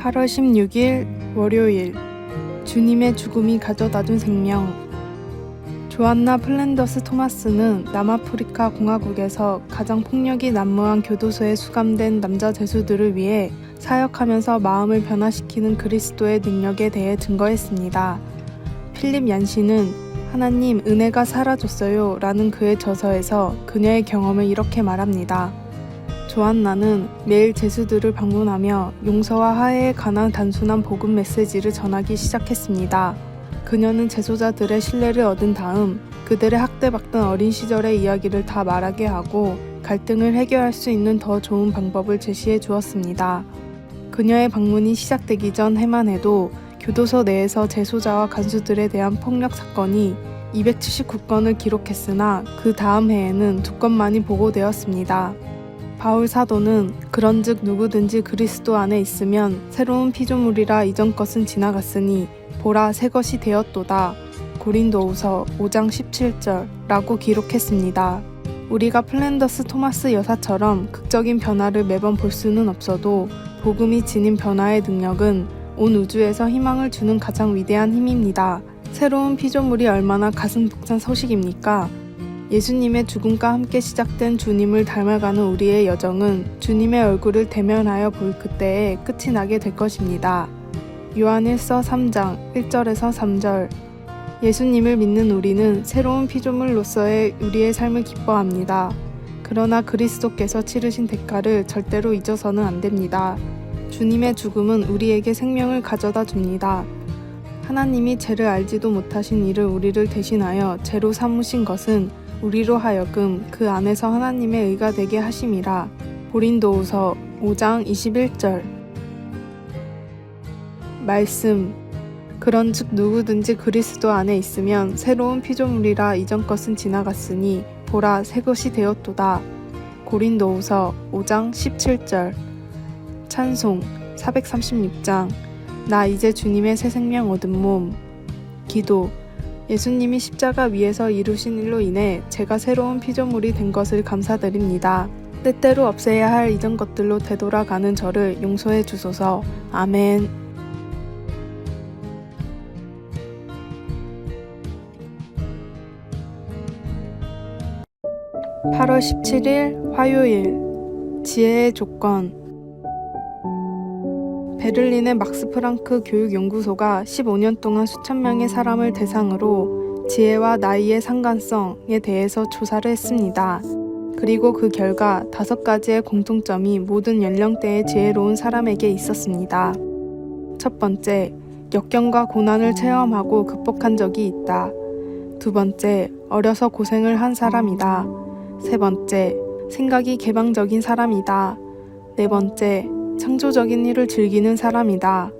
8월 16일 월요일 주님의 죽음이 가져다준 생명. 조안나 플랜더스 토마스는 남아프리카 공화국에서 가장 폭력이 난무한 교도소에 수감된 남자 죄수들을 위해 사역하면서 마음을 변화시키는 그리스도의 능력에 대해 증거했습니다. 필립 얀시는 하나님 은혜가 사라졌어요 라는 그의 저서에서 그녀의 경험을 이렇게 말합니다. 조안나는 매일 죄수들을 방문하며 용서와 화해에 관한 단순한 복음 메시지를 전하기 시작했습니다. 그녀는 재소자들의 신뢰를 얻은 다음 그들의 학대받던 어린 시절의 이야기를 다 말하게 하고 갈등을 해결할 수 있는 더 좋은 방법을 제시해 주었습니다. 그녀의 방문이 시작되기 전 해만 해도 교도소 내에서 재소자와 간수들에 대한 폭력 사건이 279건을 기록했으나 그 다음 해에는 2건만이 보고되었습니다. 바울 사도는 그런즉 누구든지 그리스도 안에 있으면 새로운 피조물이라 이전 것은 지나갔으니 보라 새 것이 되었도다. 고린도후서 5장 17절 라고 기록했습니다. 우리가 플랜더스 토마스 여사처럼 극적인 변화를 매번 볼 수는 없어도 복음이 지닌 변화의 능력은 온 우주에서 희망을 주는 가장 위대한 힘입니다. 새로운 피조물이 얼마나 가슴 벅찬 소식입니까? 예수님의 죽음과 함께 시작된 주님을 닮아가는 우리의 여정은 주님의 얼굴을 대면하여 볼 그때에 끝이 나게 될 것입니다. 요한일서 3장 1절에서 3절. 예수님을 믿는 우리는 새로운 피조물로서의 우리의 삶을 기뻐합니다. 그러나 그리스도께서 치르신 대가를 절대로 잊어서는 안 됩니다. 주님의 죽음은 우리에게 생명을 가져다 줍니다. 하나님이 죄를 알지도 못하신 이를 우리를 대신하여 죄로 삼으신 것은 우리로 하여금 그 안에서 하나님의 의가 되게 하심이라. 고린도후서 5장 21절. 말씀. 그런즉 누구든지 그리스도 안에 있으면 새로운 피조물이라 이전 것은 지나갔으니 보라 새 것이 되었도다. 고린도후서 5장 17절. 찬송 436장. 나 이제 주님의 새 생명 얻은 몸. 기도. 예수님이 십자가 위에서 이루신 일로 인해 제가 새로운 피조물이 된 것을 감사드립니다. 때때로 없애야 할 이전 것들로 되돌아가는 저를 용서해 주소서. 아멘. (8월 17일) 화요일 지혜의 조건. 베를린의 막스 프랑크 교육연구소가 15년 동안 수천 명의 사람을 대상으로 지혜와 나이의 상관성에 대해서 조사를 했습니다. 그리고 그 결과 5가지의 공통점이 모든 연령대의 지혜로운 사람에게 있었습니다. 첫 번째, 역경과 고난을 체험하고 극복한 적이 있다. 두 번째, 어려서 고생을 한 사람이다. 세 번째, 생각이 개방적인 사람이다. 네 번째, 창조적인 일을 즐기는 사람이다.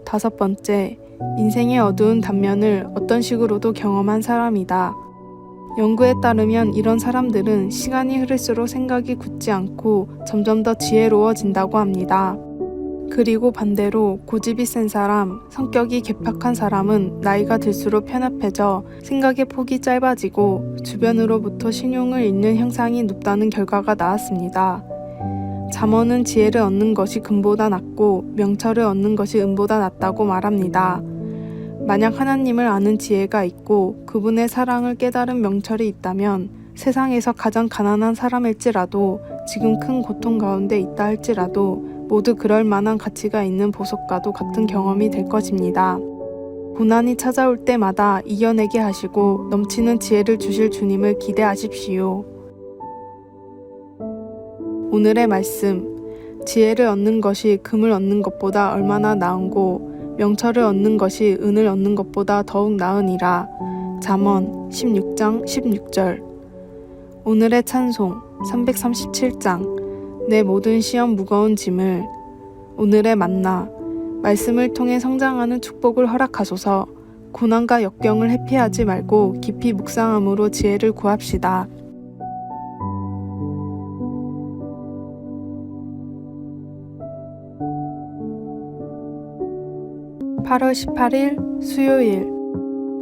5번째, 인생의 어두운 단면을 어떤 식으로도 경험한 사람이다. 연구에 따르면 이런 사람들은 시간이 흐를수록 생각이 굳지 않고 점점 더 지혜로워진다고 합니다. 그리고 반대로 고집이 센 사람, 성격이 개팍한 사람은 나이가 들수록 편협해져 생각의 폭이 짧아지고 주변으로부터 신용을 잃는 형상이 높다는 결과가 나왔습니다. 잠언은 지혜를 얻는 것이 금보다 낫고 명철을 얻는 것이 은보다 낫다고 말합니다. 만약 하나님을 아는 지혜가 있고 그분의 사랑을 깨달은 명철이 있다면 세상에서 가장 가난한 사람일지라도 지금 큰 고통 가운데 있다 할지라도 모두 그럴 만한 가치가 있는 보석과도 같은 경험이 될 것입니다. 고난이 찾아올 때마다 이겨내게 하시고 넘치는 지혜를 주실 주님을 기대하십시오. 오늘의 말씀. 지혜를 얻는 것이 금을 얻는 것보다 얼마나 나은고 명철을 얻는 것이 은을 얻는 것보다 더욱 나으니라. 잠언 16장 16절. 오늘의 찬송 337장. 내 모든 시험 무거운 짐을. 오늘의 만나. 말씀을 통해 성장하는 축복을 허락하소서. 고난과 역경을 회피하지 말고 깊이 묵상함으로 지혜를 구합시다. 8월 18일 수요일.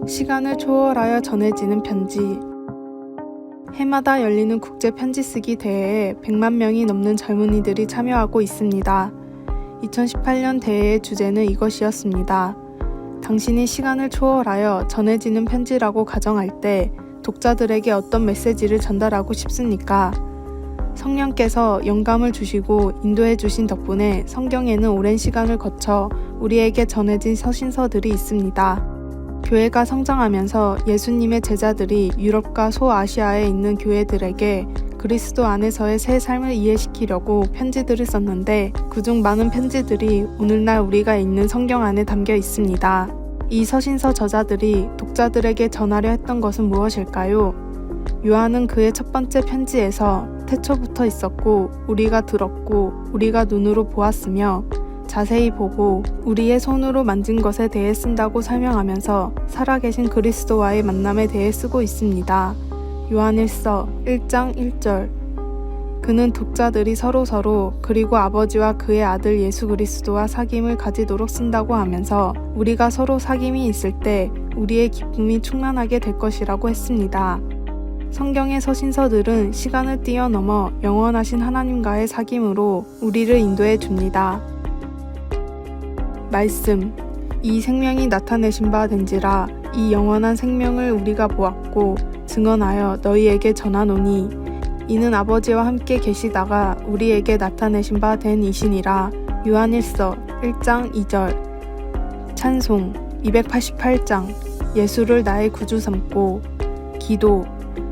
시간을 초월하여 전해지는 편지. 해마다 열리는 국제 편지 쓰기 대회에 100만 명이 넘는 젊은이들이 참여하고 있습니다. 2018년 대회의 주제는 이것이었습니다. 당신이 시간을 초월하여 전해지는 편지라고 가정할 때 독자들에게 어떤 메시지를 전달하고 싶습니까? 성령께서 영감을 주시고 인도해 주신 덕분에 성경에는 오랜 시간을 거쳐 우리에게 전해진 서신서들이 있습니다. 교회가 성장하면서 예수님의 제자들이 유럽과 소아시아에 있는 교회들에게 그리스도 안에서의 새 삶을 이해시키려고 편지들을 썼는데 그중 많은 편지들이 오늘날 우리가 읽는 성경 안에 담겨 있습니다. 이 서신서 저자들이 독자들에게 전하려 했던 것은 무엇일까요? 요한은 그의 첫 번째 편지에서 태초부터 있었고 우리가 들었고 우리가 눈으로 보았으며 자세히 보고 우리의 손으로 만진 것에 대해 쓴다고 설명하면서 살아계신 그리스도와의 만남에 대해 쓰고 있습니다. 요한일서 1장 1절 그는 독자들이 서로 그리고 아버지와 그의 아들 예수 그리스도와 사귐을 가지도록 쓴다고 하면서 우리가 서로 사귐이 있을 때 우리의 기쁨이 충만하게 될 것이라고 했습니다. 성경의 서신서들은 시간을 뛰어넘어 영원하신 하나님과의 사귐으로 우리를 인도해 줍니다. 말씀 이 생명이 나타내신 바 된지라 이 영원한 생명을 우리가 보았고 증언하여 너희에게 전하노니 이는 아버지와 함께 계시다가 우리에게 나타내신 바 된 이시니라. 요한일서 1장 2절 찬송 288장 예수를 나의 구주 삼고 기도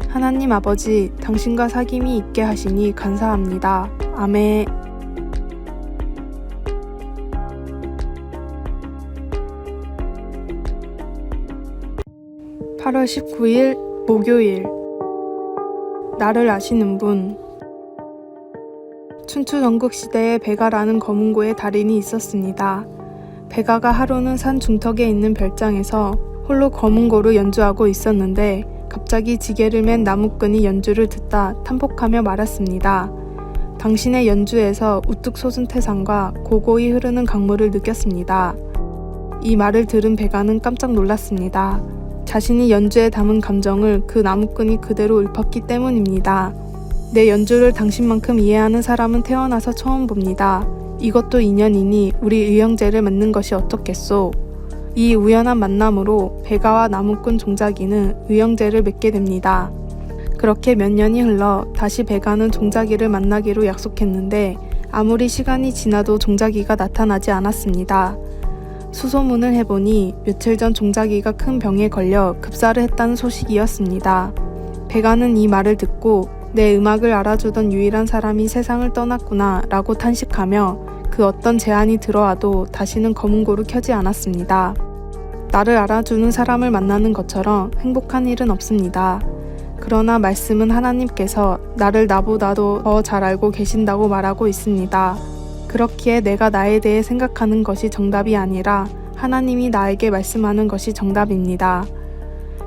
하나님 아버지 당신과 사귐이 있게 하시니 감사합니다. 아멘. (8월 19일) 목요일 나를 아시는 분 춘추 전국시대에 베가라는 검은고의 달인이 있었습니다. 베가가 하루는 산 중턱에 있는 별장에서 홀로 검은고를 연주하고 있었는데 갑자기 지게를 맨 나무꾼이 연주를 듣다 탄폭하며 말했습니다. 당신의 연주에서 우뚝 솟은 태산과 고고히 흐르는 강물을 느꼈습니다. 이 말을 들은 베가는 깜짝 놀랐습니다. 자신이 연주에 담은 감정을 그 나무꾼이 그대로 읊었기 때문입니다. 내 연주를 당신만큼 이해하는 사람은 태어나서 처음 봅니다. 이것도 인연이니 우리 의형제를 맺는 것이 어떻겠소? 이 우연한 만남으로 베가와 나무꾼 종자기는 의형제를 맺게 됩니다. 그렇게 몇 년이 흘러 다시 베가는 종자기를 만나기로 약속했는데 아무리 시간이 지나도 종자기가 나타나지 않았습니다. 수소문을 해보니 며칠 전 종자기가 큰 병에 걸려 급사를 했다는 소식이었습니다. 베가는 이 말을 듣고 내 음악을 알아주던 유일한 사람이 세상을 떠났구나 라고 탄식하며 그 어떤 제안이 들어와도 다시는 검은고를 켜지 않았습니다. 나를 알아주는 사람을 만나는 것처럼 행복한 일은 없습니다. 그러나 말씀은 하나님께서 나를 나보다도 더 잘 알고 계신다고 말하고 있습니다. 그렇기에 내가 나에 대해 생각하는 것이 정답이 아니라 하나님이 나에게 말씀하는 것이 정답입니다.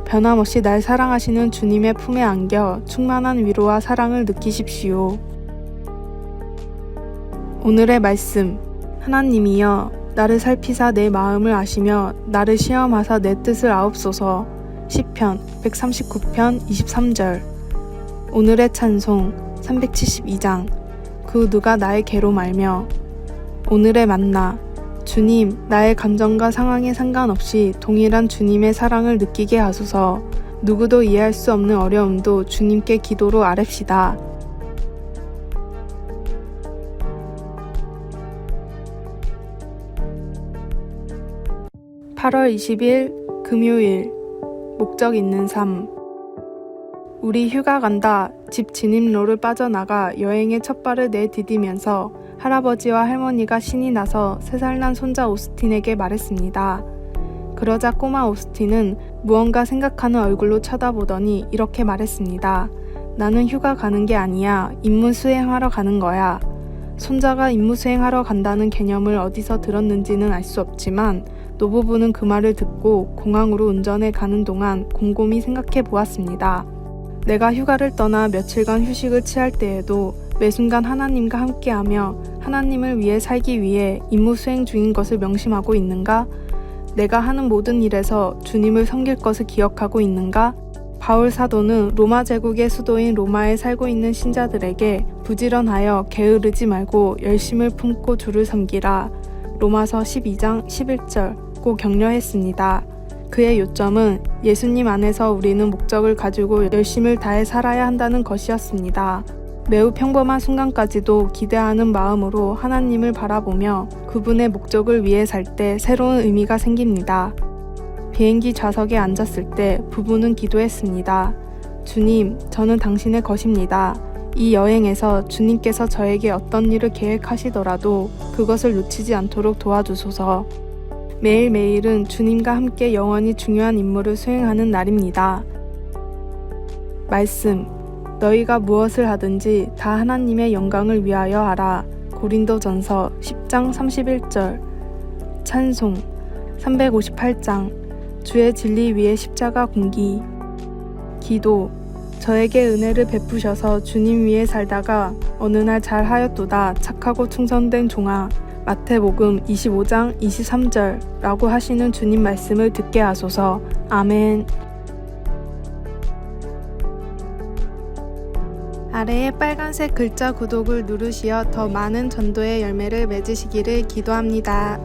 변함없이 날 사랑하시는 주님의 품에 안겨 충만한 위로와 사랑을 느끼십시오. 오늘의 말씀 하나님이여 나를 살피사 내 마음을 아시며 나를 시험하사 내 뜻을 아옵소서. 시편 139편 23절 오늘의 찬송 372장 그 누가 나의 괴로 말며 오늘의 만나 주님 나의 감정과 상황에 상관없이 동일한 주님의 사랑을 느끼게 하소서. 누구도 이해할 수 없는 어려움도 주님께 기도로 아뢰시다. (8월 20일) 금요일 목적 있는 삶 우리 휴가 간다. 집 진입로를 빠져나가 여행의 첫 발을 내디디면서 할아버지와 할머니가 신이 나서 3살 난 손자 오스틴에게 말했습니다. 그러자 꼬마 오스틴은 무언가 생각하는 얼굴로 쳐다보더니 이렇게 말했습니다. 나는 휴가 가는 게 아니야. 임무 수행하러 가는 거야. 손자가 임무 수행하러 간다는 개념을 어디서 들었는지는 알 수 없지만 노부부는 그 말을 듣고 공항으로 운전해 가는 동안 곰곰이 생각해 보았습니다. 내가 휴가를 떠나 며칠간 휴식을 취할 때에도 매 순간 하나님과 함께하며 하나님을 위해 살기 위해 임무 수행 중인 것을 명심하고 있는가? 내가 하는 모든 일에서 주님을 섬길 것을 기억하고 있는가? 바울 사도는 로마 제국의 수도인 로마에 살고 있는 신자들에게 부지런하여 게으르지 말고 열심을 품고 주를 섬기라. 로마서 12장 11절고 격려했습니다. 그의 요점은 예수님 안에서 우리는 목적을 가지고 열심을 다해 살아야 한다는 것이었습니다. 매우 평범한 순간까지도 기대하는 마음으로 하나님을 바라보며 그분의 목적을 위해 살 때 새로운 의미가 생깁니다. 비행기 좌석에 앉았을 때 부부는 기도했습니다. 주님, 저는 당신의 것입니다. 이 여행에서 주님께서 저에게 어떤 일을 계획하시더라도 그것을 놓치지 않도록 도와주소서. 매일매일은 주님과 함께 영원히 중요한 임무를 수행하는 날입니다. 말씀, 너희가 무엇을 하든지 다 하나님의 영광을 위하여 하라. 고린도전서 10장 31절. 찬송 358장 주의 진리 위에 십자가 공기. 기도, 저에게 은혜를 베푸셔서 주님 위에 살다가 어느 날 잘하였도다 착하고 충성된 종아. 마태복음 25장 23절 라고 하시는 주님 말씀을 듣게 하소서. 아멘. 아래의 빨간색 글자 구독을 누르시어 더 많은 전도의 열매를 맺으시기를 기도합니다.